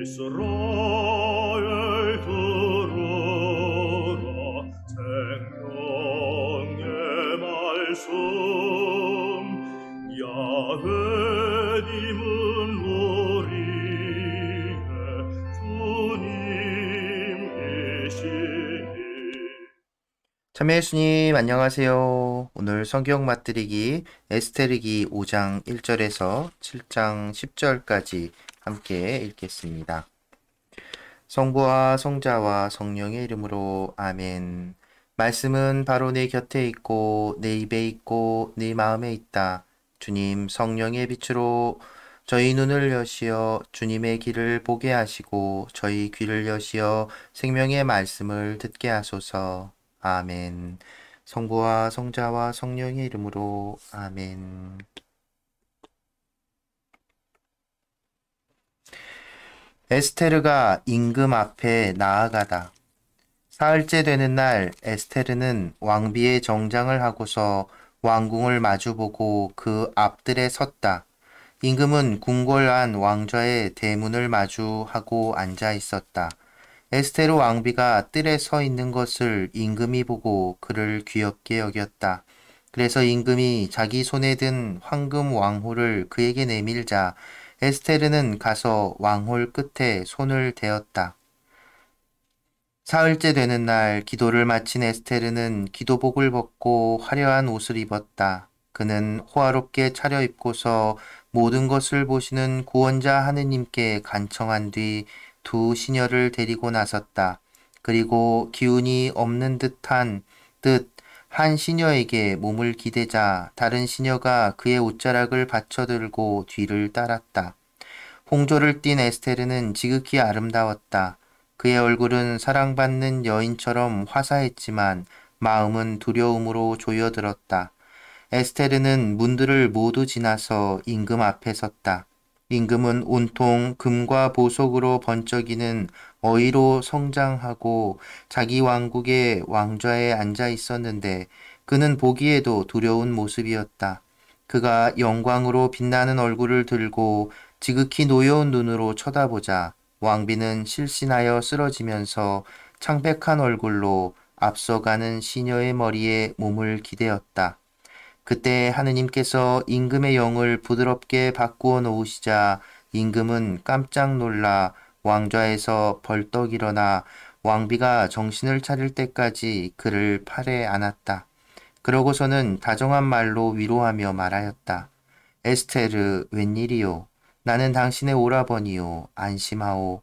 이스라엘 들으라 생명의 말씀 야훼님은 우리의 주님이시니. 참여 예수님 안녕하세요. 오늘 성경 맛들이기 에스테르기 5장 1절에서 7장 10절까지 함께 읽겠습니다. 성부와 성자와 성령의 이름으로 아멘. 말씀은 바로 내 곁에 있고 내 입에 있고 네 마음에 있다. 주님 성령의 빛으로 저희 눈을 여시어 주님의 길을 보게 하시고 저희 귀를 여시어 생명의 말씀을 듣게 하소서. 아멘. 성부와 성자와 성령의 이름으로 아멘. 에스테르가 임금 앞에 나아가다. 사흘째 되는 날 에스테르는 왕비의 정장을 하고서 왕궁을 마주보고 그 앞뜰에 섰다. 임금은 궁궐안 왕좌의 대문을 마주하고 앉아 있었다. 에스테르 왕비가 뜰에 서 있는 것을 임금이 보고 그를 귀엽게 여겼다. 그래서 임금이 자기 손에 든 황금 왕홀을 그에게 내밀자 에스테르는 가서 왕홀 끝에 손을 대었다. 사흘째 되는 날 기도를 마친 에스테르는 기도복을 벗고 화려한 옷을 입었다. 그는 호화롭게 차려입고서 모든 것을 보시는 구원자 하느님께 간청한 뒤 두 시녀를 데리고 나섰다. 그리고 기운이 없는 듯한 한 시녀에게 몸을 기대자 다른 시녀가 그의 옷자락을 받쳐들고 뒤를 따랐다. 홍조를 띤 에스테르는 지극히 아름다웠다. 그의 얼굴은 사랑받는 여인처럼 화사했지만 마음은 두려움으로 조여들었다. 에스테르는 문들을 모두 지나서 임금 앞에 섰다. 임금은 온통 금과 보석으로 번쩍이는 어이로 성장하고 자기 왕국의 왕좌에 앉아 있었는데 그는 보기에도 두려운 모습이었다. 그가 영광으로 빛나는 얼굴을 들고 지극히 노여운 눈으로 쳐다보자 왕비는 실신하여 쓰러지면서 창백한 얼굴로 앞서가는 시녀의 머리에 몸을 기대었다. 그때 하느님께서 임금의 영을 부드럽게 바꾸어 놓으시자 임금은 깜짝 놀라 왕좌에서 벌떡 일어나 왕비가 정신을 차릴 때까지 그를 팔에 안았다. 그러고서는 다정한 말로 위로하며 말하였다. 에스테르 웬일이요? 나는 당신의 오라버니요. 안심하오.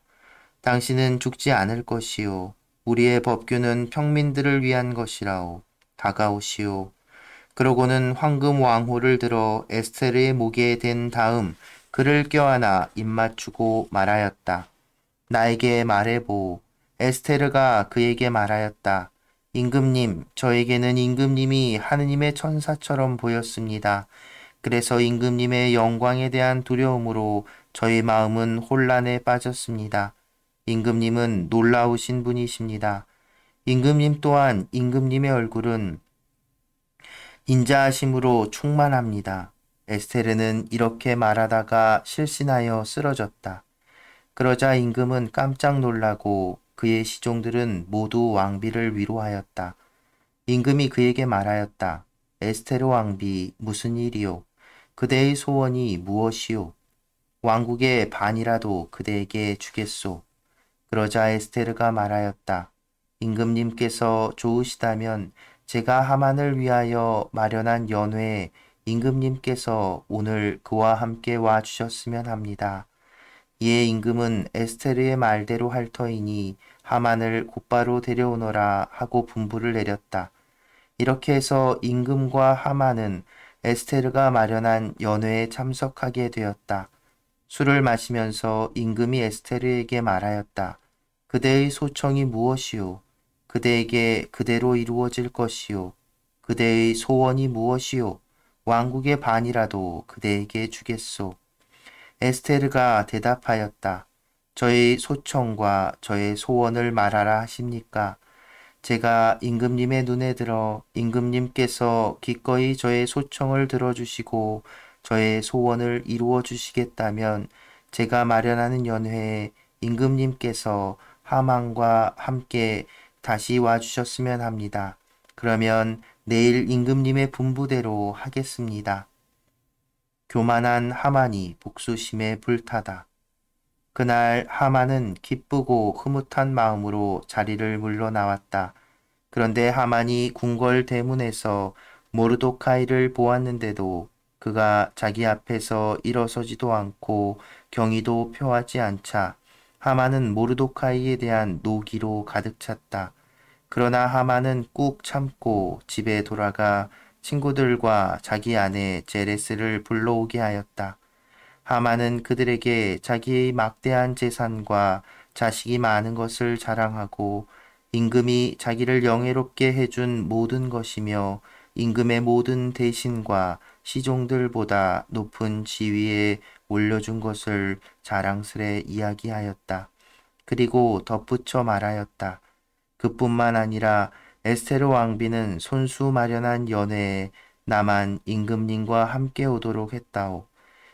당신은 죽지 않을 것이요. 우리의 법규는 평민들을 위한 것이라오. 다가오시오. 그러고는 황금 왕호를 들어 에스테르의 목에 댄 다음 그를 껴안아 입맞추고 말하였다. 나에게 말해보. 에스테르가 그에게 말하였다. 임금님, 저에게는 임금님이 하느님의 천사처럼 보였습니다. 그래서 임금님의 영광에 대한 두려움으로 저의 마음은 혼란에 빠졌습니다. 임금님은 놀라우신 분이십니다. 임금님 또한 임금님의 얼굴은 인자하심으로 충만합니다. 에스테르는 이렇게 말하다가 실신하여 쓰러졌다. 그러자 임금은 깜짝 놀라고 그의 시종들은 모두 왕비를 위로하였다. 임금이 그에게 말하였다. 에스테르 왕비, 무슨 일이요? 그대의 소원이 무엇이요? 왕국의 반이라도 그대에게 주겠소. 그러자 에스테르가 말하였다. 임금님께서 좋으시다면 제가 하만을 위하여 마련한 연회에 임금님께서 오늘 그와 함께 와 주셨으면 합니다. 이에 임금은 에스테르의 말대로 할 터이니 하만을 곧바로 데려오너라 하고 분부를 내렸다. 이렇게 해서 임금과 하만은 에스테르가 마련한 연회에 참석하게 되었다. 술을 마시면서 임금이 에스테르에게 말하였다. 그대의 소청이 무엇이요? 그대에게 그대로 이루어질 것이요. 그대의 소원이 무엇이요? 왕국의 반이라도 그대에게 주겠소. 에스테르가 대답하였다. 저의 소청과 저의 소원을 말하라 하십니까? 제가 임금님의 눈에 들어 임금님께서 기꺼이 저의 소청을 들어주시고 저의 소원을 이루어 주시겠다면 제가 마련하는 연회에 임금님께서 하만과 함께 다시 와주셨으면 합니다. 그러면 내일 임금님의 분부대로 하겠습니다. 교만한 하만이 복수심에 불타다. 그날 하만은 기쁘고 흐뭇한 마음으로 자리를 물러나왔다. 그런데 하만이 궁궐 대문에서 모르도카이를 보았는데도 그가 자기 앞에서 일어서지도 않고 경의도 표하지 않자 하만은 모르도카이에 대한 노기로 가득 찼다. 그러나 하만은 꾹 참고 집에 돌아가 친구들과 자기 아내 제레스를 불러오게 하였다. 하만은 그들에게 자기의 막대한 재산과 자식이 많은 것을 자랑하고 임금이 자기를 영예롭게 해준 모든 것이며 임금의 모든 대신과 시종들보다 높은 지위에 올려준 것을 자랑스레 이야기하였다. 그리고 덧붙여 말하였다. 그뿐만 아니라 에스테르 왕비는 손수 마련한 연회에 나만 임금님과 함께 오도록 했다오.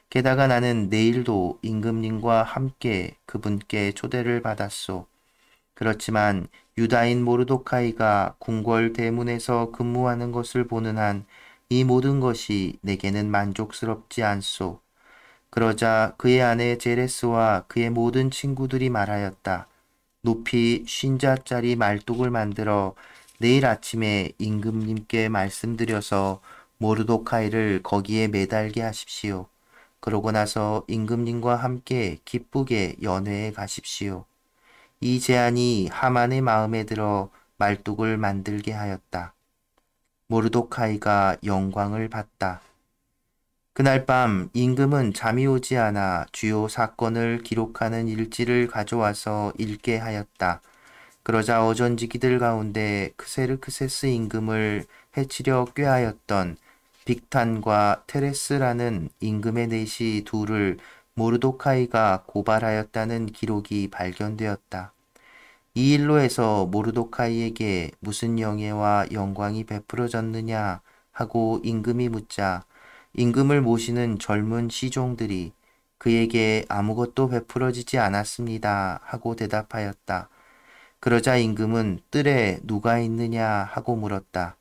게다가 나는 내일도 임금님과 함께 그분께 초대를 받았소. 그렇지만 유다인 모르도카이가 궁궐 대문에서 근무하는 것을 보는 한 이 모든 것이 내게는 만족스럽지 않소. 그러자 그의 아내 제레스와 그의 모든 친구들이 말하였다. 높이 50자짜리 말뚝을 만들어 내일 아침에 임금님께 말씀드려서 모르도카이를 거기에 매달게 하십시오. 그러고 나서 임금님과 함께 기쁘게 연회에 가십시오. 이 제안이 하만의 마음에 들어 말뚝을 만들게 하였다. 모르도카이가 영광을 받다. 그날 밤 임금은 잠이 오지 않아 주요 사건을 기록하는 일지를 가져와서 읽게 하였다. 그러자 어전지기들 가운데 크세르크세스 임금을 해치려 꾀하였던 빅탄과 테레스라는 임금의 내시 둘을 모르도카이가 고발하였다는 기록이 발견되었다. 이 일로 해서 모르도카이에게 무슨 영예와 영광이 베풀어졌느냐 하고 임금이 묻자 임금을 모시는 젊은 시종들이 그에게 아무것도 베풀어지지 않았습니다 하고 대답하였다. 그러자 임금은 뜰에 누가 있느냐 하고 물었다.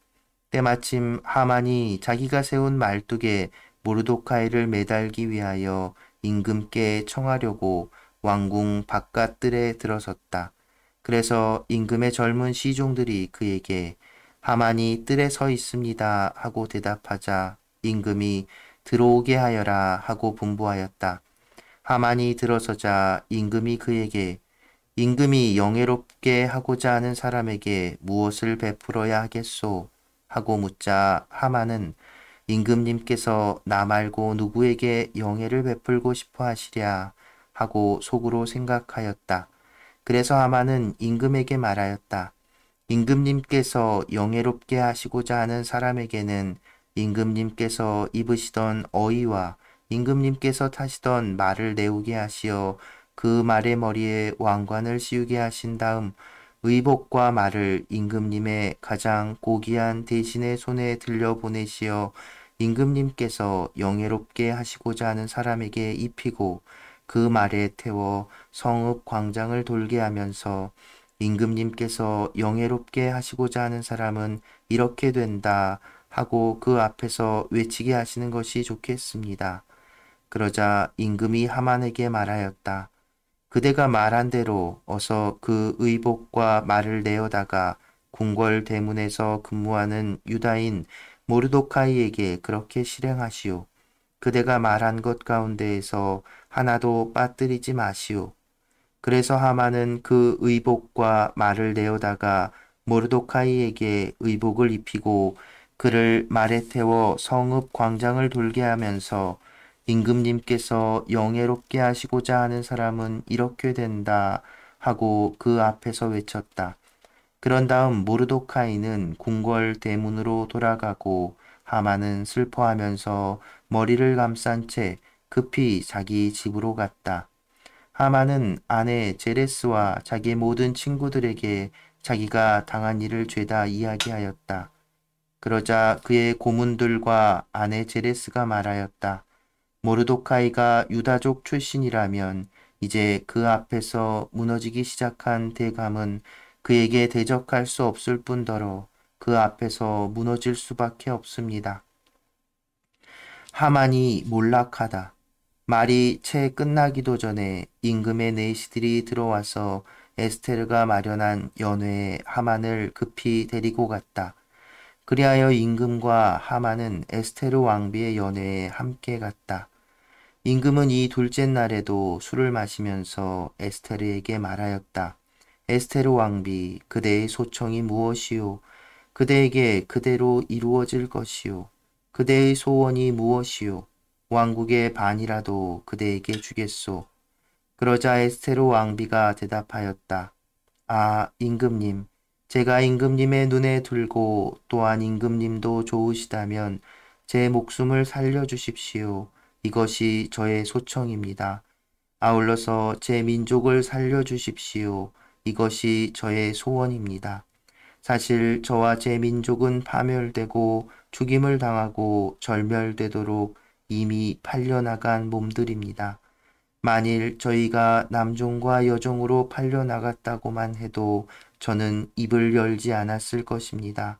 때마침 하만이 자기가 세운 말뚝에 모르도카이를 매달기 위하여 임금께 청하려고 왕궁 바깥 뜰에 들어섰다. 그래서 임금의 젊은 시종들이 그에게 하만이 뜰에 서 있습니다 하고 대답하자 임금이 들어오게 하여라 하고 분부하였다. 하만이 들어서자 임금이 그에게 임금이 영예롭게 하고자 하는 사람에게 무엇을 베풀어야 하겠소? 하고 묻자 하만은 임금님께서 나 말고 누구에게 영예를 베풀고 싶어 하시랴 하고 속으로 생각하였다. 그래서 하만은 임금에게 말하였다. 임금님께서 영예롭게 하시고자 하는 사람에게는 임금님께서 입으시던 어이와 임금님께서 타시던 말을 내우게 하시어 그 말의 머리에 왕관을 씌우게 하신 다음 의복과 말을 임금님의 가장 고귀한 대신의 손에 들려보내시어 임금님께서 영예롭게 하시고자 하는 사람에게 입히고 그 말에 태워 성읍 광장을 돌게 하면서 임금님께서 영예롭게 하시고자 하는 사람은 이렇게 된다 하고 그 앞에서 외치게 하시는 것이 좋겠습니다. 그러자 임금이 하만에게 말하였다. 그대가 말한 대로 어서 그 의복과 말을 내어다가 궁궐 대문에서 근무하는 유다인 모르도카이에게 그렇게 실행하시오. 그대가 말한 것 가운데에서 하나도 빠뜨리지 마시오. 그래서 하만은 그 의복과 말을 내어다가 모르도카이에게 의복을 입히고 그를 말에 태워 성읍 광장을 돌게 하면서 임금님께서 영예롭게 하시고자 하는 사람은 이렇게 된다 하고 그 앞에서 외쳤다. 그런 다음 모르도카이는 궁궐 대문으로 돌아가고 하만은 슬퍼하면서 머리를 감싼 채 급히 자기 집으로 갔다. 하만은 아내 제레스와 자기의 모든 친구들에게 자기가 당한 일을 죄다 이야기하였다. 그러자 그의 고문들과 아내 제레스가 말하였다. 모르도카이가 유다족 출신이라면 이제 그 앞에서 무너지기 시작한 대감은 그에게 대적할 수 없을 뿐더러 그 앞에서 무너질 수밖에 없습니다. 하만이 몰락하다. 말이 채 끝나기도 전에 임금의 내시들이 들어와서 에스테르가 마련한 연회에 하만을 급히 데리고 갔다. 그리하여 임금과 하만은 에스테르 왕비의 연회에 함께 갔다. 임금은 이 둘째 날에도 술을 마시면서 에스테르에게 말하였다. 에스테르 왕비, 그대의 소청이 무엇이요? 그대에게 그대로 이루어질 것이요. 그대의 소원이 무엇이요? 왕국의 반이라도 그대에게 주겠소. 그러자 에스테르 왕비가 대답하였다. 아, 임금님, 제가 임금님의 눈에 들고 또한 임금님도 좋으시다면 제 목숨을 살려주십시오. 이것이 저의 소청입니다. 아울러서 제 민족을 살려주십시오. 이것이 저의 소원입니다. 사실 저와 제 민족은 파멸되고 죽임을 당하고 절멸되도록 이미 팔려나간 몸들입니다. 만일 저희가 남종과 여종으로 팔려나갔다고만 해도 저는 입을 열지 않았을 것입니다.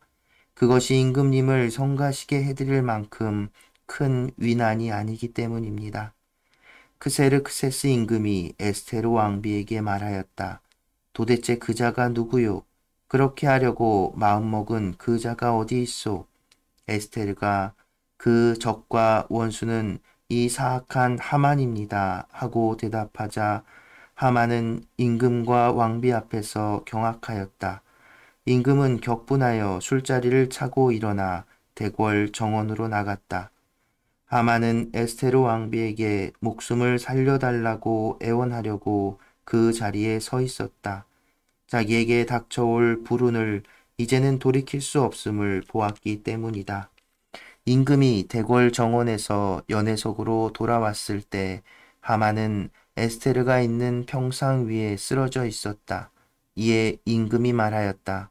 그것이 임금님을 성가시게 해드릴 만큼 큰 위난이 아니기 때문입니다. 크세르크세스 임금이 에스테르 왕비에게 말하였다. 도대체 그 자가 누구요? 그렇게 하려고 마음먹은 그 자가 어디 있소? 에스테르가 그 적과 원수는 이 사악한 하만입니다 하고 대답하자 하만은 임금과 왕비 앞에서 경악하였다. 임금은 격분하여 술자리를 차고 일어나 대궐 정원으로 나갔다. 하만은 에스테르 왕비에게 목숨을 살려달라고 애원하려고 그 자리에 서 있었다. 자기에게 닥쳐올 불운을 이제는 돌이킬 수 없음을 보았기 때문이다. 임금이 대궐 정원에서 연회석으로 돌아왔을 때 하만은 에스테르가 있는 평상 위에 쓰러져 있었다. 이에 임금이 말하였다.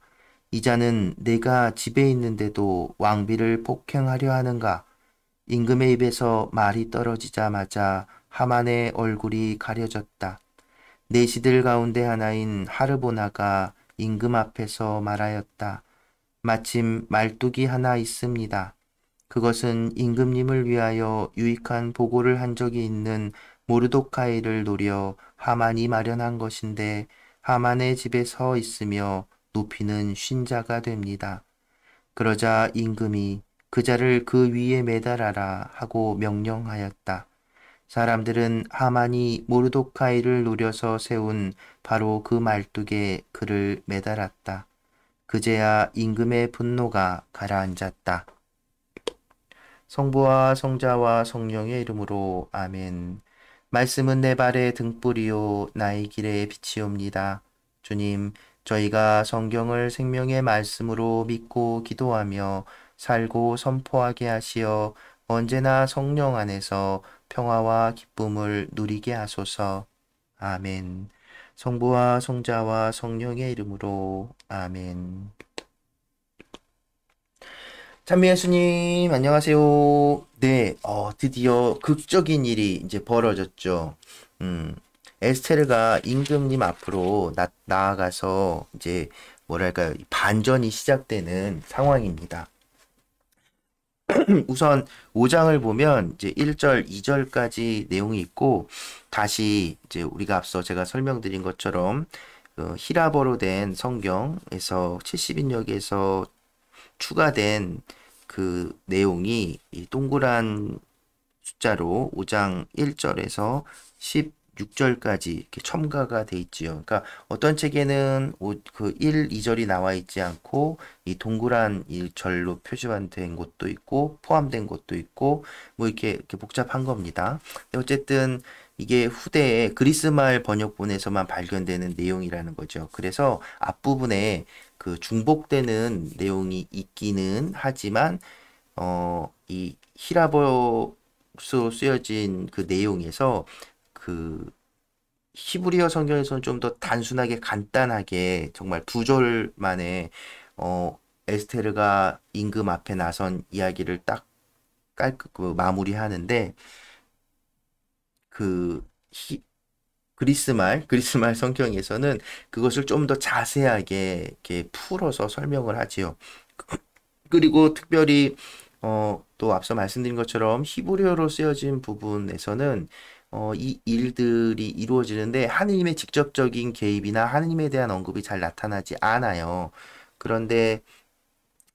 이 자는 내가 집에 있는데도 왕비를 폭행하려 하는가? 임금의 입에서 말이 떨어지자마자 하만의 얼굴이 가려졌다. 내시들 가운데 하나인 하르보나가 임금 앞에서 말하였다. 마침 말뚝이 하나 있습니다. 그것은 임금님을 위하여 유익한 보고를 한 적이 있는 모르도카이를 노려 하만이 마련한 것인데 하만의 집에 서 있으며 높이는 쉰자가 됩니다. 그러자 임금이 그 자를 그 위에 매달아라 하고 명령하였다. 사람들은 하만이 모르도카이를 노려서 세운 바로 그 말뚝에 그를 매달았다. 그제야 임금의 분노가 가라앉았다. 성부와 성자와 성령의 이름으로 아멘. 말씀은 내 발의 등불이요 나의 길의 빛이옵니다. 주님, 저희가 성경을 생명의 말씀으로 믿고 기도하며 살고 선포하게 하시어 언제나 성령 안에서 평화와 기쁨을 누리게 하소서. 아멘. 성부와 성자와 성령의 이름으로 아멘. 찬미 예수님, 안녕하세요. 네, 드디어 극적인 일이 이제 벌어졌죠. 음, 에스테르가 임금님 앞으로 나아가서 이제 뭐랄까요, 반전이 시작되는 상황입니다. 우선 5장을 보면 이제 1절, 2절까지 내용이 있고 다시 이제 우리가 앞서 제가 설명드린 것처럼 히라버로 된 성경에서 70인역에서 추가된 그 내용이 이 동그란 숫자로 5장 1절에서 16절까지 이렇게 첨가가 돼 있지요. 그러니까 어떤 책에는 그 1, 2절이 나와 있지 않고 이 동그란 1절로 표시된 곳도 있고 포함된 곳도 있고 뭐 이렇게 복잡한 겁니다. 어쨌든 이게 후대에 그리스말 번역본에서만 발견되는 내용이라는 거죠. 그래서 앞부분에 그 중복되는 내용이 있기는 하지만 이 히라버로 쓰여진 그 내용에서 그 히브리어 성경에서는 좀 더 단순하게 간단하게 정말 두 절 만에 에스테르가 임금 앞에 나선 이야기를 딱 깔끔 마무리하는데 그 그리스 말 성경에서는 그것을 좀 더 자세하게 이렇게 풀어서 설명을 하지요. 그리고 특별히 또 앞서 말씀드린 것처럼 히브리어로 쓰여진 부분에서는 이 일들이 이루어지는데 하느님의 직접적인 개입이나 하느님에 대한 언급이 잘 나타나지 않아요. 그런데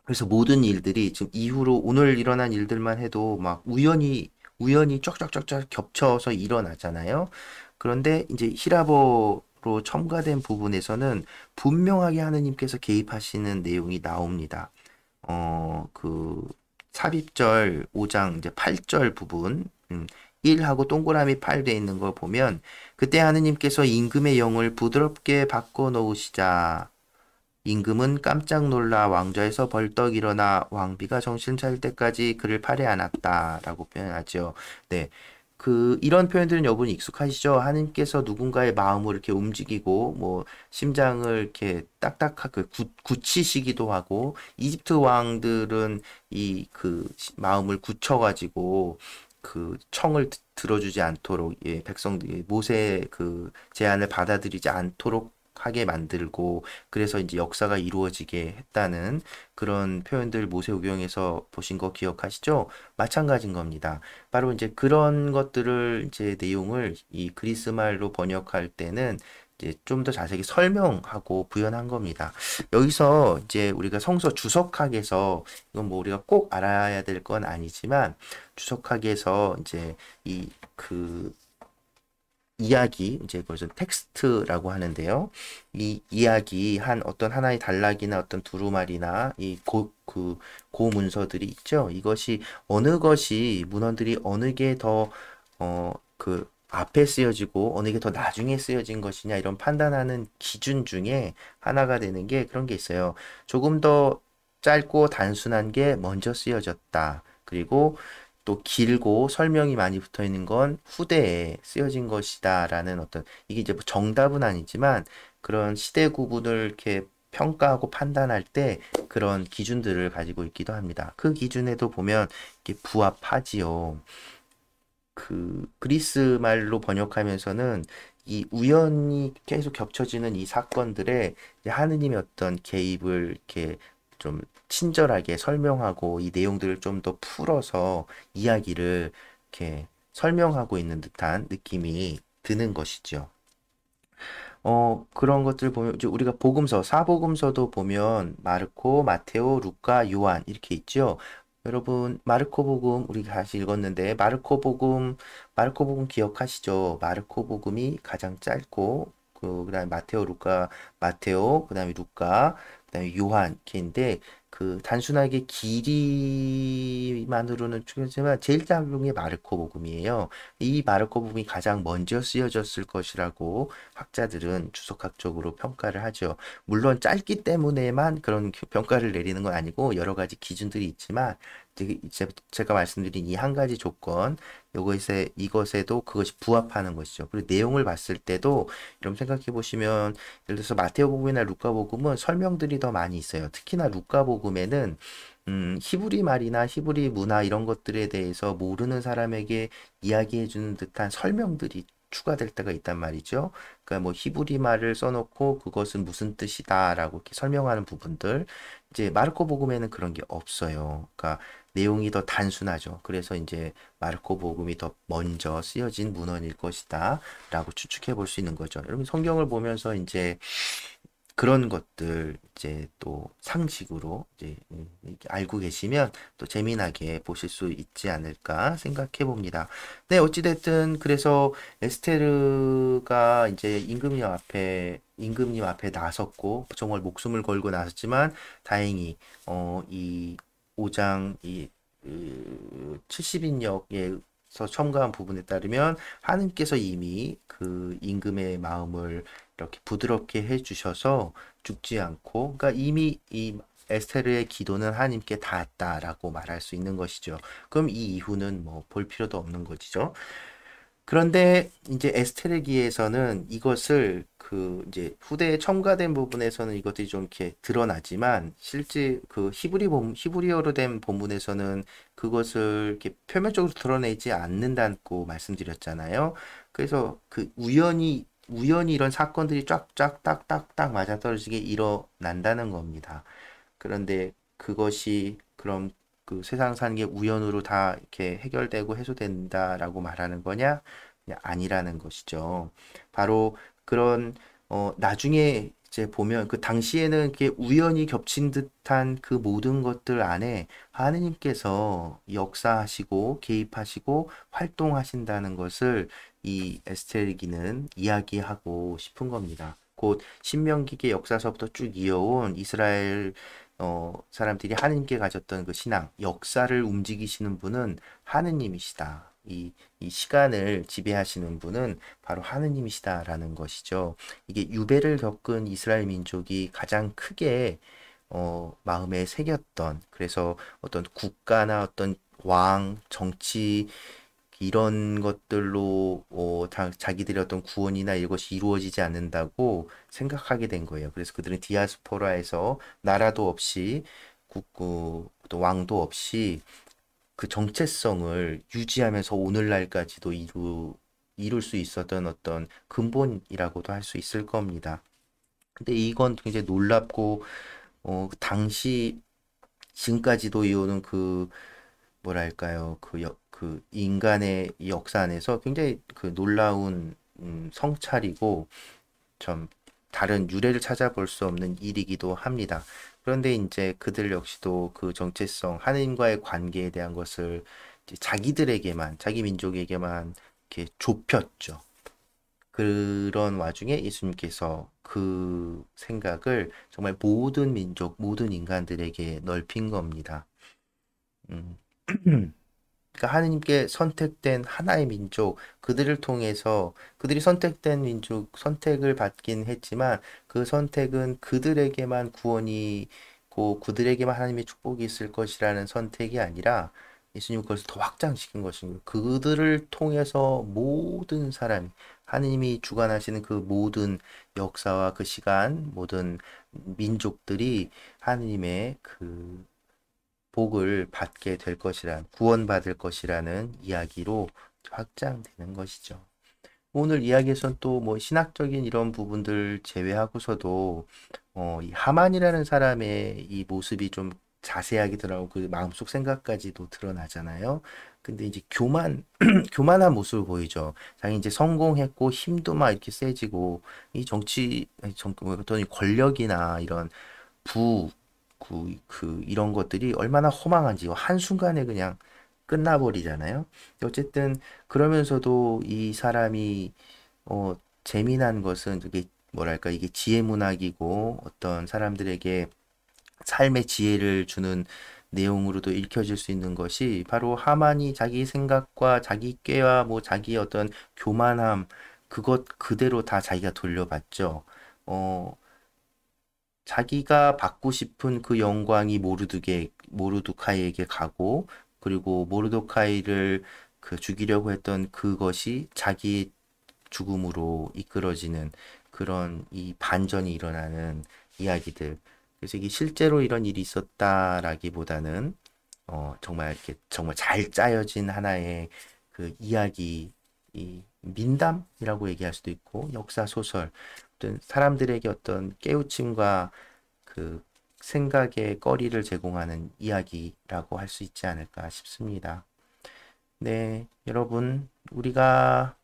그래서 모든 일들이 지금 이후로 오늘 일어난 일들만 해도 막 우연히 쫙쫙쫙쫙 겹쳐서 일어나잖아요. 그런데 이제 히라보로 첨가된 부분에서는 분명하게 하느님께서 개입하시는 내용이 나옵니다. 그 삽입절 5장 이제 8절 부분 1하고 동그라미 8 돼 있는 걸 보면 그때 하느님께서 임금의 영을 부드럽게 바꿔 놓으시자 임금은 깜짝 놀라 왕좌에서 벌떡 일어나 왕비가 정신 차릴 때까지 그를 팔에 안았다라고 표현하죠. 네. 이런 표현들은 여러분 익숙하시죠? 하나님께서 누군가의 마음을 이렇게 움직이고, 뭐, 심장을 이렇게 딱딱하게 굳히시기도 하고, 이집트 왕들은 마음을 굳혀가지고, 청을 들어주지 않도록, 예, 백성들이, 모세의 제안을 받아들이지 않도록 하게 만들고, 그래서 이제 역사가 이루어지게 했다는 그런 표현들 모세오경에서 보신 거 기억하시죠? 마찬가지인 겁니다. 바로 이제 그런 것들을 이제 내용을 이 그리스 말로 번역할 때는 이제 좀 더 자세히 설명하고 부연한 겁니다. 여기서 이제 우리가 성서 주석학에서 이건 뭐 우리가 꼭 알아야 될 건 아니지만 주석학에서 이제 이그 이야기, 이제 그것을 텍스트라고 하는데요. 이 이야기 어떤 하나의 단락이나 어떤 두루마리나 고문서들이 있죠. 이것이 어느 것이 문헌들이 어느 게 더, 앞에 쓰여지고 어느 게 더 나중에 쓰여진 것이냐 이런 판단하는 기준 중에 하나가 되는 게 그런 게 있어요. 조금 더 짧고 단순한 게 먼저 쓰여졌다. 그리고 또 길고 설명이 많이 붙어 있는 건 후대에 쓰여진 것이다라는 이게 이제 뭐 정답은 아니지만 그런 시대 구분을 이렇게 평가하고 판단할 때 그런 기준들을 가지고 있기도 합니다. 그 기준에도 보면 이게 부합하지요. 그리스 말로 번역하면서는 이 우연히 계속 겹쳐지는 이 사건들에 이제 하느님의 어떤 개입을 이렇게 좀 친절하게 설명하고 이 내용들을 좀 더 풀어서 이야기를 이렇게 설명하고 있는 듯한 느낌이 드는 것이죠. 그런 것들 보면 이제 우리가 사복음서도 보면 마르코, 마테오, 루카, 요한 이렇게 있죠. 여러분 마르코복음 우리 다시 읽었는데 마르코복음 기억하시죠? 마르코복음이 가장 짧고 그다음에 그다음에 루카, 그다음에 요한 이렇게인데 단순하게 길이만으로는 추정하지만 제일 짧은 게 마르코복음이에요. 이 마르코복음이 가장 먼저 쓰여졌을 것이라고 학자들은 주석학적으로 평가를 하죠. 물론 짧기 때문에만 그런 평가를 내리는 건 아니고 여러 가지 기준들이 있지만 이제 제가 말씀드린 이 한 가지 조건 이것에도 그것이 부합하는 것이죠. 그리고 내용을 봤을 때도 여러분 생각해 보시면 예를 들어서 마테오복음이나 루카복음은 설명들이 더 많이 있어요. 특히나 루카복음에는 히브리 말이나 히브리 문화 이런 것들에 대해서 모르는 사람에게 이야기해 주는 듯한 설명들이 추가될 때가 있단 말이죠. 그러니까 뭐 히브리 말을 써놓고 그것은 무슨 뜻이다라고 이렇게 설명하는 부분들. 이제 마르코 복음에는 그런 게 없어요. 그러니까 내용이 더 단순하죠. 그래서 이제 마르코 복음이 더 먼저 쓰여진 문헌일 것이다라고 추측해 볼 수 있는 거죠. 여러분 성경을 보면서 이제 그런 것들 이제 또 상식으로 이제 이렇게 알고 계시면 또 재미나게 보실 수 있지 않을까 생각해 봅니다. 네, 어찌됐든 그래서 에스테르가 이제 임금님 앞에 나섰고 정말 목숨을 걸고 나섰지만 다행히 이 5장 70인역에서 첨가한 부분에 따르면 하느님께서 이미 그 임금의 마음을 이렇게 부드럽게 해주셔서 죽지 않고, 그러니까 이미 이 에스테르의 기도는 하나님께 닿았다라고 말할 수 있는 것이죠. 그럼 이 이후는 뭐 볼 필요도 없는 것이죠. 그런데 이제 에스테르기에서는 이것을 이제 후대에 첨가된 부분에서는 이것들이 좀 이렇게 드러나지만 실제 히브리어로 된 본문에서는 그것을 이렇게 표면적으로 드러내지 않는다고 말씀드렸잖아요. 그래서 우연히 우연히 이런 사건들이 쫙쫙 딱딱딱 맞아떨어지게 일어난다는 겁니다. 그런데 그것이 그럼 그 세상 사는 게 우연으로 다 이렇게 해결되고 해소된다라고 말하는 거냐? 그냥 아니라는 것이죠. 바로 그런 나중에 이제 보면 그 당시에는 이렇게 우연히 겹친 듯한 그 모든 것들 안에 하느님께서 역사하시고 개입하시고 활동하신다는 것을 이 에스테르기는 이야기하고 싶은 겁니다. 곧 신명기의 역사서부터 쭉 이어온 이스라엘 사람들이 하느님께 가졌던 그 신앙, 역사를 움직이시는 분은 하느님이시다. 이 시간을 지배하시는 분은 바로 하느님이시다라는 것이죠. 이게 유배를 겪은 이스라엘 민족이 가장 크게 마음에 새겼던, 그래서 어떤 국가나 어떤 왕, 정치, 이런 것들로 자기들의 어떤 구원이나 이것이 이루어지지 않는다고 생각하게 된 거예요. 그래서 그들은 디아스포라에서 나라도 없이 또 왕도 없이 그 정체성을 유지하면서 오늘날까지도 이룰 수 있었던 어떤 근본이라고도 할 수 있을 겁니다. 근데 이건 굉장히 놀랍고 당시 지금까지도 이어오는 그 뭐랄까요, 그 인간의 역사 안에서 굉장히 그 놀라운 성찰이고 좀 다른 유래를 찾아볼 수 없는 일이기도 합니다. 그런데 이제 그들 역시도 그 정체성, 하느님과의 관계에 대한 것을 이제 자기들에게만, 자기 민족에게만 이렇게 좁혔죠. 그런 와중에 예수님께서 그 생각을 정말 모든 민족, 모든 인간들에게 넓힌 겁니다. 음. 그러니까 하느님께 선택된 하나의 민족, 그들을 통해서 그들이 선택된 민족, 선택을 받긴 했지만 그 선택은 그들에게만 구원이 고 그들에게만 하나님의 축복이 있을 것이라는 선택이 아니라 예수님 그것을 더 확장시킨 것입니다. 그들을 통해서 모든 사람, 하느님이 주관하시는 그 모든 역사와 그 시간, 모든 민족들이 하느님의 그 복을 받게 될 것이란, 구원받을 것이라는 이야기로 확장되는 것이죠. 오늘 이야기에선 또 뭐 신학적인 이런 부분들 제외하고서도 이 하만이라는 사람의 이 모습이 좀 자세하게 드러나고 그 마음속 생각까지도 드러나잖아요. 근데 이제 교만한 모습을 보이죠. 자기 이제 성공했고 힘도 막 이렇게 세지고 이 어떤 권력이나 이런 부, 이런 것들이 얼마나 허망한지 한순간에 그냥 끝나버리잖아요. 어쨌든 그러면서도 이 사람이 재미난 것은 이게 뭐랄까 이게 지혜 문학이고 어떤 사람들에게 삶의 지혜를 주는 내용으로도 읽혀질 수 있는 것이 바로 하만이 자기 생각과 자기 꾀와 뭐 자기 어떤 교만함 그것 그대로 다 자기가 돌려받죠. 어, 자기가 받고 싶은 그 영광이 모르드카이에게 가고, 그리고 모르드카이를 그 죽이려고 했던 그것이 자기 죽음으로 이끌어지는 그런 이 반전이 일어나는 이야기들. 그래서 이게 실제로 이런 일이 있었다라기보다는 정말 이렇게 정말 잘 짜여진 하나의 그 이야기, 이 민담이라고 얘기할 수도 있고 역사 소설, 어떤 사람들에게 어떤 깨우침과 그 생각의 거리를 제공하는 이야기라고 할 수 있지 않을까 싶습니다. 네, 여러분, 우리가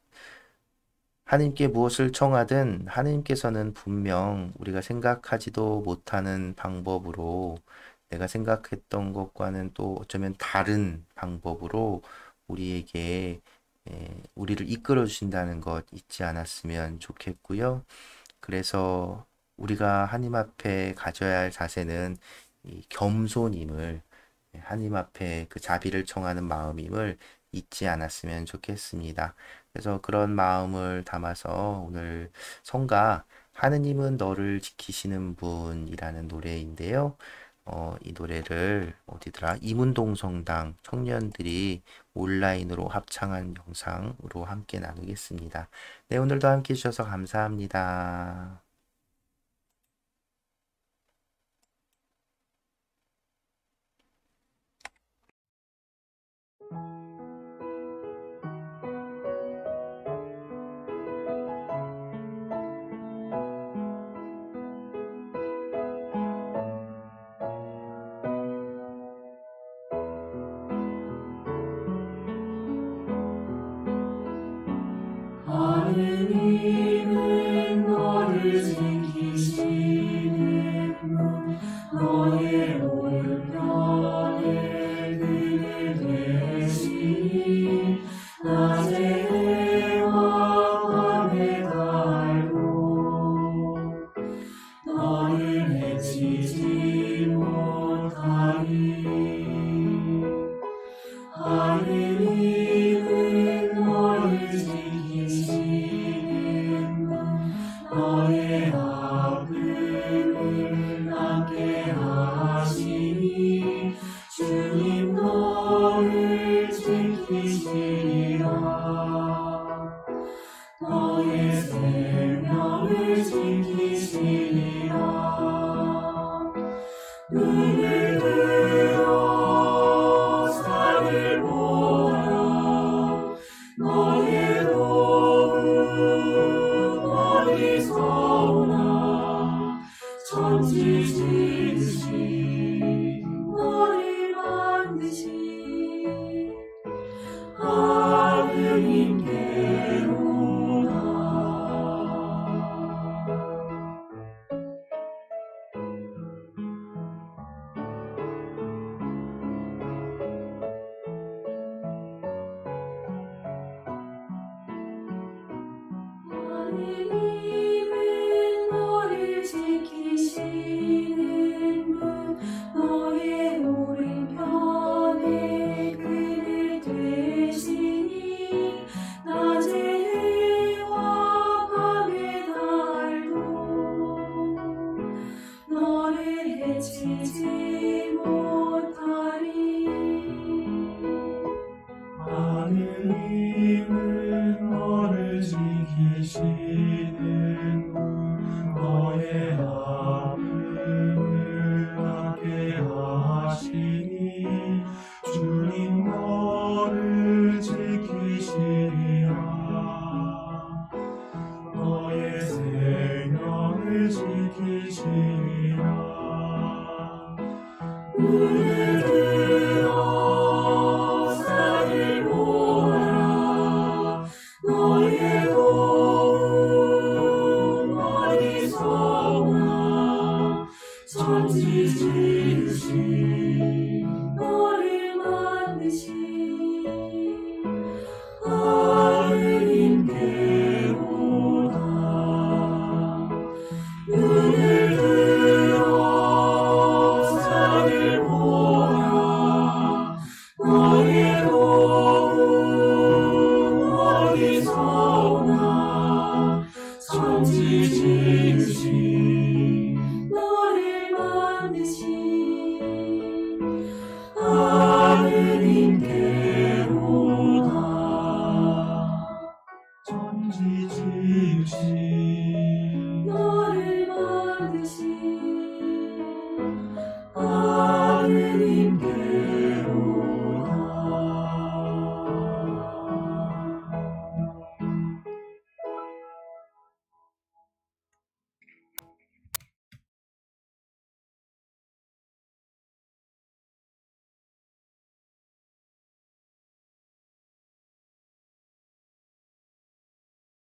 하나님께 무엇을 청하든 하나님께서는 분명 우리가 생각하지도 못하는 방법으로 내가 생각했던 것과는 또 어쩌면 다른 방법으로 우리에게 우리를 이끌어 주신다는 것 잊지 않았으면 좋겠고요. 그래서 우리가 하나님 앞에 가져야 할 자세는 이 겸손임을 하나님 앞에 그 자비를 청하는 마음임을 잊지 않았으면 좋겠습니다. 그래서 그런 마음을 담아서 오늘 성가 하느님은 너를 지키시는 분이라는 노래인데요. 이 노래를 어디더라? 이문동 성당 청년들이 온라인으로 합창한 영상으로 함께 나누겠습니다. 네, 오늘도 함께 해주셔서 감사합니다. 너의 올편에 그늘 되시니 낮의 해와 밤의 달도 너를 해치지 못하리. 하느님은 너를 지키시는 분 너의 아픔을 낫게 하시니 주님 너를 지키시리라. 너의 생명을 지키시리라. 눈을 들어 산을 보라. 너의 도움 어디서 오나. 천지 지으신 너를 만드신 하느님께로다. 하느님은 너를 지키시는 분 너의 오른편에 그늘 되시니 낮의 해와 밤의 달도 너를 해치지 못하리. 하느님은 너를 지키시는 분 너의 아픔을 낫게 하시니 주님 너를 지키시리라. 너의 생명을 지키시리라. 눈을 들어 산을 보라. 너의 도움 어디서 오나. 천지 지으신 너를 만드신 하느님께로다. 눈을 들어 산을 보라. 너의 도움 어디서 오나. 천지 지으신 너를 만드신 하느님께로다. 천지 지으신 너를 만드신 하느님께로다.